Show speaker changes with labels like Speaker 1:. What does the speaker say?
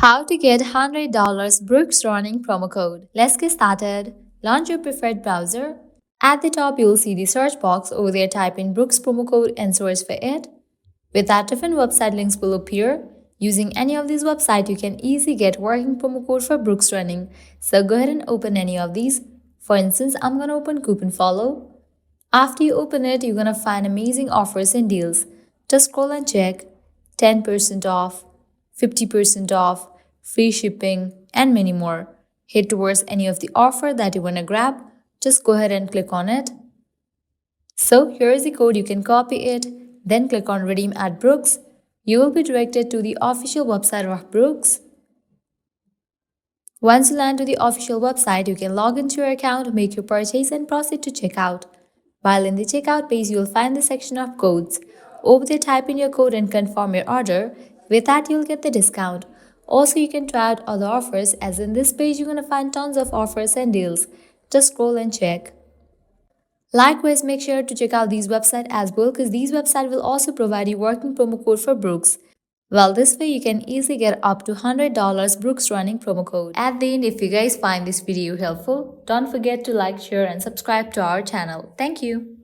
Speaker 1: How to get $100 Brooksrunning promo code. Let's get started. Launch your preferred browser. At the top, you'll see the search box. Over there, type in Brooks promo code and search for it. With that, different website links will appear. Using any of these websites, you can easily get working promo code for Brooksrunning. So go ahead and open any of these. For instance, I'm going to open Coupon Follow. After you open it, you're going to find amazing offers and deals. Just scroll and check 10% off, 50% off, free shipping, and many more. Head towards any of the offer that you want to grab. Just go ahead and click on it. So here is the code, you can copy it, then click on Redeem at Brooks. You will be directed to the official website of Brooks. Once you land to the official website, you can log into your account, make your purchase, and proceed to checkout. While in the checkout page, you'll find the section of codes. Over there, type in your code and confirm your order. With that, you'll get the discount. Also, you can try out other offers, as in this page, you're going to find tons of offers and deals. Just scroll and check. Likewise, make sure to check out these websites as well, because these websites will also provide you working promo code for Brooks. Well, this way you can easily get up to $100 Brooks running promo code. At the end, if you guys find this video helpful, don't forget to like, share and subscribe to our channel. Thank you.